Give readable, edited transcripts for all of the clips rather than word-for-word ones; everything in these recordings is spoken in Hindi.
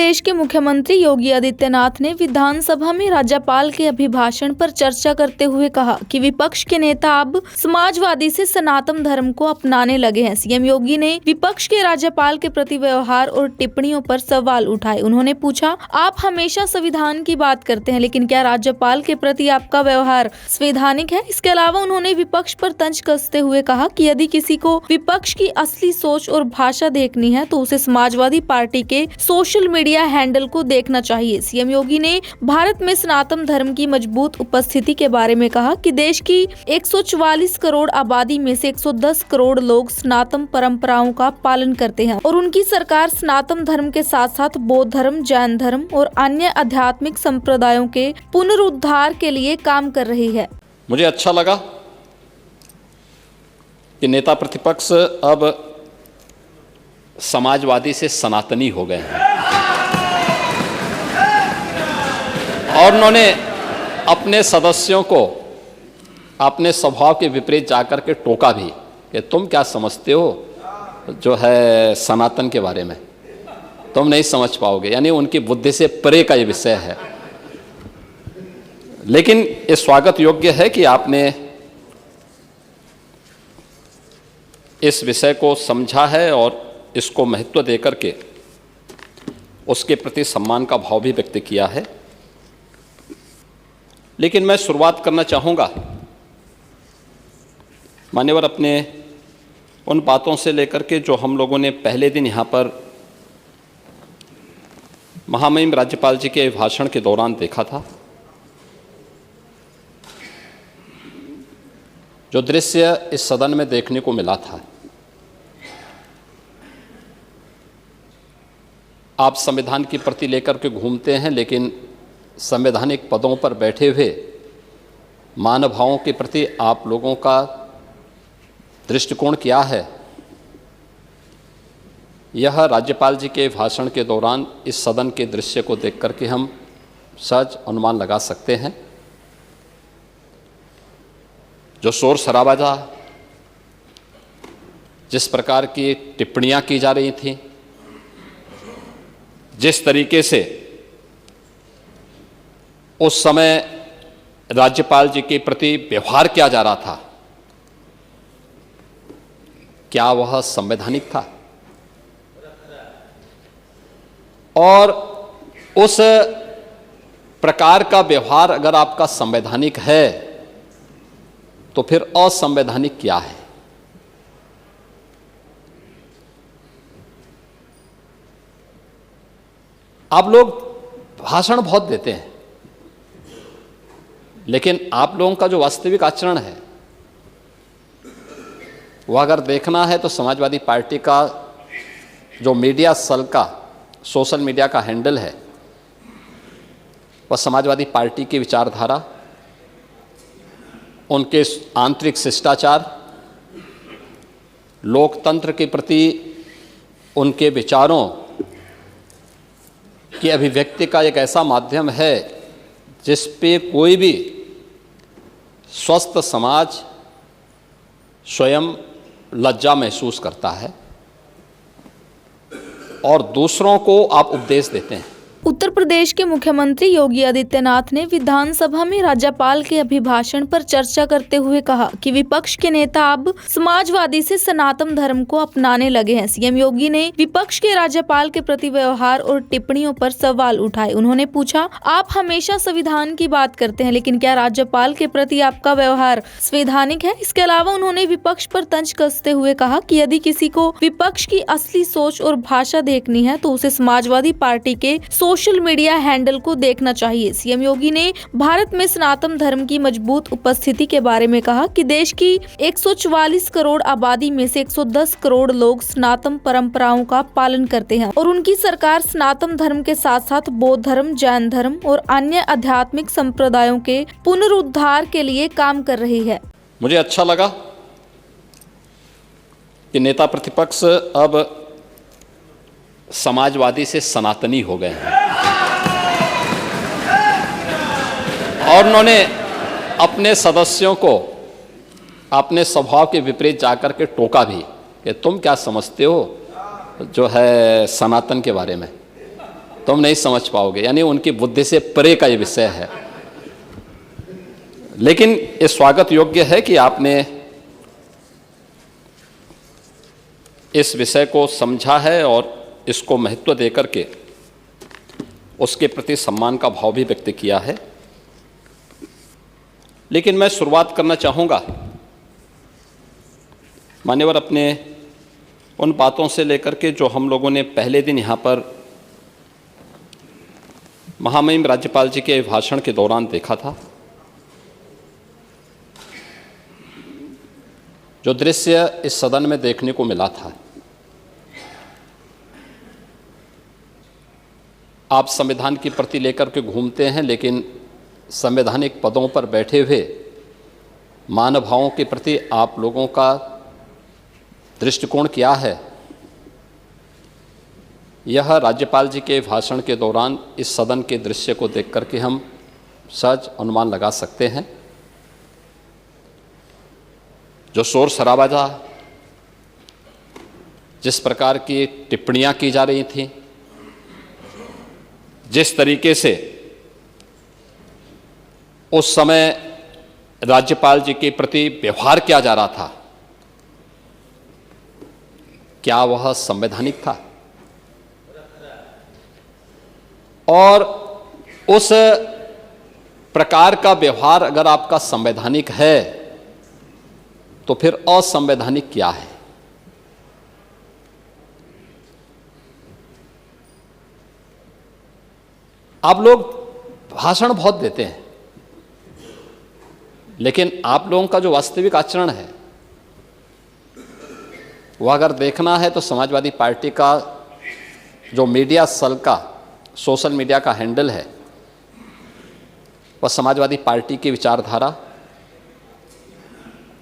प्रदेश के मुख्यमंत्री योगी आदित्यनाथ ने विधानसभा में राज्यपाल के अभिभाषण पर चर्चा करते हुए कहा कि विपक्ष के नेता अब समाजवादी से सनातन धर्म को अपनाने लगे हैं। सीएम योगी ने विपक्ष के राज्यपाल के प्रति व्यवहार और टिप्पणियों पर सवाल उठाए। उन्होंने पूछा, आप हमेशा संविधान की बात करते हैं, लेकिन क्या राज्यपाल के प्रति आपका व्यवहार संवैधानिक है? इसके अलावा उन्होंने विपक्ष पर तंज कसते हुए कहा कि यदि किसी को विपक्ष की असली सोच और भाषा देखनी है तो उसे समाजवादी पार्टी के सोशल मीडिया हैंडल को देखना चाहिए। सीएम योगी ने भारत में सनातन धर्म की मजबूत उपस्थिति के बारे में कहा कि देश की 144 करोड़ आबादी में से 110 करोड़ लोग सनातन परंपराओं का पालन करते हैं और उनकी सरकार सनातन धर्म के साथ साथ बौद्ध धर्म, जैन धर्म और अन्य आध्यात्मिक संप्रदायों के पुनरुद्धार के लिए काम कर रही है। मुझे अच्छा लगा कि नेता प्रतिपक्ष अब समाजवादी से सनातनी हो गए हैं और उन्होंने अपने सदस्यों को अपने स्वभाव के विपरीत जाकर के टोका भी कि तुम क्या समझते हो जो है सनातन के बारे में, तुम नहीं समझ पाओगे। यानी उनकी बुद्धि से परे का ये विषय है। लेकिन ये स्वागत योग्य है कि आपने इस विषय को समझा है और इसको महत्व देकर के उसके प्रति सम्मान का भाव भी व्यक्त किया है। लेकिन मैं शुरुआत करना चाहूँगा मान्यवर अपने उन बातों से लेकर के जो हम लोगों ने पहले दिन यहाँ पर महामहिम राज्यपाल जी के भाषण के दौरान देखा था। जो दृश्य इस सदन में देखने को मिला था, आप संविधान की प्रति लेकर के घूमते हैं, लेकिन संवैधानिक पदों पर बैठे हुए मानवभावों के प्रति आप लोगों का दृष्टिकोण क्या है, यह राज्यपाल जी के भाषण के दौरान इस सदन के दृश्य को देख करके हम सहज अनुमान लगा सकते हैं। जो शोर शराबा था, जिस प्रकार की टिप्पणियां की जा रही थीं, जिस तरीके से उस समय राज्यपाल जी के प्रति व्यवहार किया जा रहा था, क्या वह संवैधानिक था? और उस प्रकार का व्यवहार अगर आपका संवैधानिक है तो फिर असंवैधानिक क्या है? आप लोग भाषण बहुत देते हैं, लेकिन आप लोगों का जो वास्तविक आचरण है वह अगर देखना है तो समाजवादी पार्टी का जो मीडिया सेल का सोशल मीडिया का हैंडल है वह समाजवादी पार्टी की विचारधारा, उनके आंतरिक शिष्टाचार, लोकतंत्र के प्रति उनके विचारों की अभिव्यक्ति का एक ऐसा माध्यम है जिस पे कोई भी स्वस्थ समाज स्वयं लज्जा महसूस करता है और दूसरों को आप उपदेश देते हैं। उत्तर प्रदेश के मुख्यमंत्री योगी आदित्यनाथ ने विधानसभा में राज्यपाल के अभिभाषण पर चर्चा करते हुए कहा कि विपक्ष के नेता अब समाजवादी से सनातन धर्म को अपनाने लगे हैं। सीएम योगी ने विपक्ष के राज्यपाल के प्रति व्यवहार और टिप्पणियों पर सवाल उठाए। उन्होंने पूछा, आप हमेशा संविधान की बात करते हैं, लेकिन क्या राज्यपाल के प्रति आपका व्यवहार संवैधानिक है? इसके अलावा उन्होंने विपक्ष पर तंज कसते हुए कहा कि यदि किसी को विपक्ष की असली सोच और भाषा देखनी है तो उसे समाजवादी पार्टी के सोशल मीडिया हैंडल को देखना चाहिए। सीएम योगी ने भारत में सनातन धर्म की मजबूत उपस्थिति के बारे में कहा कि देश की 144 करोड़ आबादी में से 110 करोड़ लोग सनातन परंपराओं का पालन करते हैं और उनकी सरकार सनातन धर्म के साथ साथ बौद्ध धर्म, जैन धर्म और अन्य आध्यात्मिक संप्रदायों के पुनरुद्धार के लिए काम कर रही है। मुझे अच्छा लगा कि नेता प्रतिपक्ष अब समाजवादी से सनातनी हो गए हैं और उन्होंने अपने सदस्यों को अपने स्वभाव के विपरीत जाकर के टोका भी कि तुम क्या समझते हो जो है सनातन के बारे में, तुम नहीं समझ पाओगे, यानी उनकी बुद्धि से परे का ये विषय है। लेकिन ये स्वागत योग्य है कि आपने इस विषय को समझा है और इसको महत्व देकर के उसके प्रति सम्मान का भाव भी व्यक्त किया है। लेकिन मैं शुरुआत करना चाहूँगा मान्यवर अपने उन बातों से लेकर के जो हम लोगों ने पहले दिन यहाँ पर महामहिम राज्यपाल जी के भाषण के दौरान देखा था। जो दृश्य इस सदन में देखने को मिला था, आप संविधान की प्रति लेकर के घूमते हैं, लेकिन संवैधानिक पदों पर बैठे हुए महानुभावों के प्रति आप लोगों का दृष्टिकोण क्या है, यह राज्यपाल जी के भाषण के दौरान इस सदन के दृश्य को देख करके हम सहज अनुमान लगा सकते हैं। जो शोर शराबा था, जिस प्रकार की टिप्पणियां की जा रही थीं, जिस तरीके से उस समय राज्यपाल जी के प्रति व्यवहार किया जा रहा था, क्या वह संवैधानिक था? और उस प्रकार का व्यवहार अगर आपका संवैधानिक है तो फिर असंवैधानिक क्या है? आप लोग भाषण बहुत देते हैं, लेकिन आप लोगों का जो वास्तविक आचरण है वह अगर देखना है तो समाजवादी पार्टी का जो मीडिया सेल का सोशल मीडिया का हैंडल है, वह समाजवादी पार्टी की विचारधारा,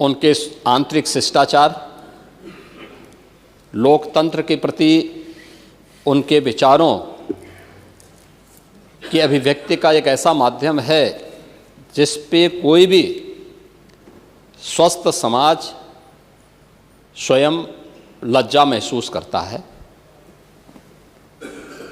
उनके आंतरिक शिष्टाचार, लोकतंत्र के प्रति उनके विचारों की अभिव्यक्ति का एक ऐसा माध्यम है जिस पे कोई भी स्वस्थ समाज स्वयं लज्जा महसूस करता है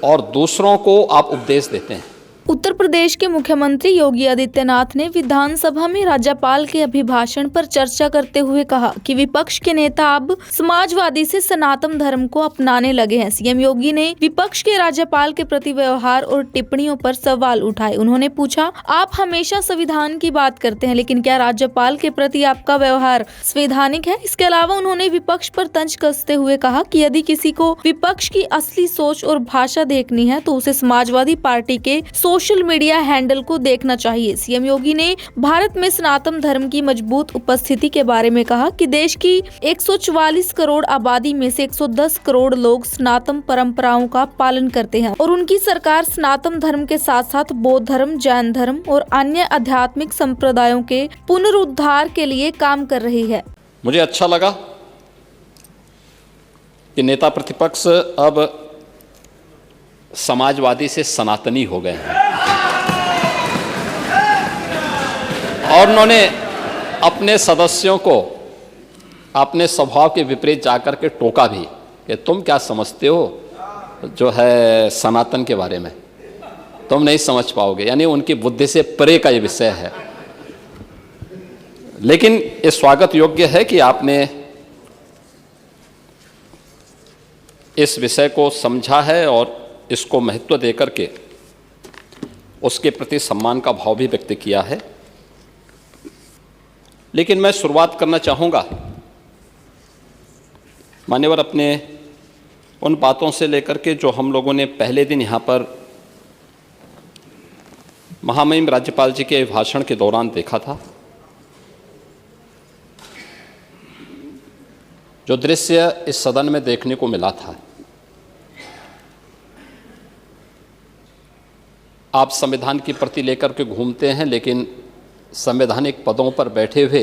और दूसरों को आप उपदेश देते हैं। उत्तर प्रदेश के मुख्यमंत्री योगी आदित्यनाथ ने विधानसभा में राज्यपाल के अभिभाषण पर चर्चा करते हुए कहा कि विपक्ष के नेता अब समाजवादी से सनातन धर्म को अपनाने लगे हैं। सीएम योगी ने विपक्ष के राज्यपाल के प्रति व्यवहार और टिप्पणियों पर सवाल उठाए। उन्होंने पूछा, आप हमेशा संविधान की बात करते हैं, लेकिन क्या राज्यपाल के प्रति आपका व्यवहार संवैधानिक है? इसके अलावा उन्होंने विपक्ष पर तंज कसते हुए कहा कि यदि किसी को विपक्ष की असली सोच और भाषा देखनी है तो उसे समाजवादी पार्टी के सोशल मीडिया हैंडल को देखना चाहिए। सीएम योगी ने भारत में सनातन धर्म की मजबूत उपस्थिति के बारे में कहा कि देश की 144 करोड़ आबादी में से 110 करोड़ लोग सनातन परंपराओं का पालन करते हैं और उनकी सरकार सनातन धर्म के साथ साथ बौद्ध धर्म, जैन धर्म और अन्य आध्यात्मिक संप्रदायों के पुनरुद्धार के लिए काम कर रही है। मुझे अच्छा लगा कि नेता प्रतिपक्ष अब समाजवादी से सनातनी हो गए हैं और उन्होंने अपने सदस्यों को अपने स्वभाव के विपरीत जाकर के टोका भी कि तुम क्या समझते हो जो है सनातन के बारे में, तुम नहीं समझ पाओगे, यानी उनकी बुद्धि से परे का ये विषय है। लेकिन ये स्वागत योग्य है कि आपने इस विषय को समझा है और इसको महत्व देकर के उसके प्रति सम्मान का भाव भी व्यक्त किया है। लेकिन मैं शुरुआत करना चाहूँगा मान्यवर अपने उन बातों से लेकर के जो हम लोगों ने पहले दिन यहाँ पर महामहिम राज्यपाल जी के भाषण के दौरान देखा था। जो दृश्य इस सदन में देखने को मिला था, आप संविधान की प्रति लेकर के घूमते हैं, लेकिन संवैधानिक पदों पर बैठे हुए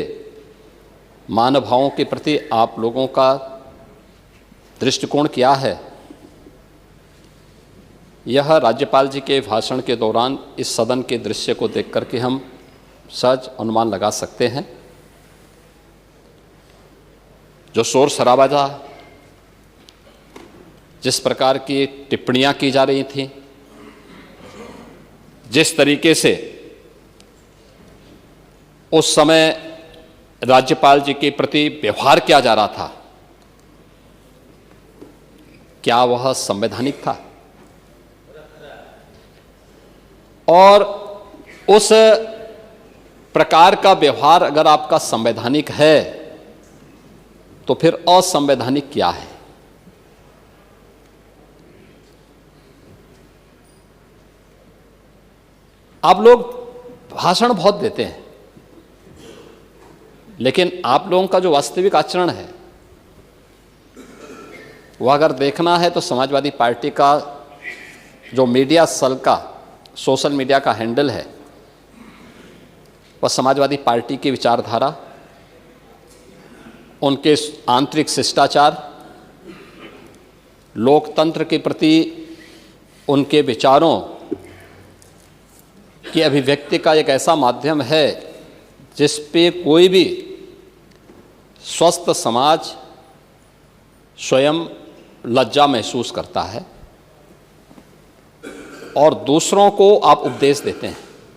महानुभावों के प्रति आप लोगों का दृष्टिकोण क्या है, यह राज्यपाल जी के भाषण के दौरान इस सदन के दृश्य को देख करके हम सहज अनुमान लगा सकते हैं। जो शोर शराबा था, जिस प्रकार की टिप्पणियां की जा रही थीं, जिस तरीके से उस समय राज्यपाल जी के प्रति व्यवहार किया जा रहा था, क्या वह संवैधानिक था? और उस प्रकार का व्यवहार अगर आपका संवैधानिक है तो फिर असंवैधानिक क्या है? आप लोग भाषण बहुत देते हैं, लेकिन आप लोगों का जो वास्तविक आचरण है वो अगर देखना है तो समाजवादी पार्टी का जो मीडिया सेल का, सोशल मीडिया का हैंडल है, वह समाजवादी पार्टी की विचारधारा, उनके आंतरिक शिष्टाचार, लोकतंत्र के प्रति उनके विचारों की अभिव्यक्ति का एक ऐसा माध्यम है जिस पे कोई भी स्वस्थ समाज स्वयं लज्जा महसूस करता है और दूसरों को आप उपदेश देते हैं।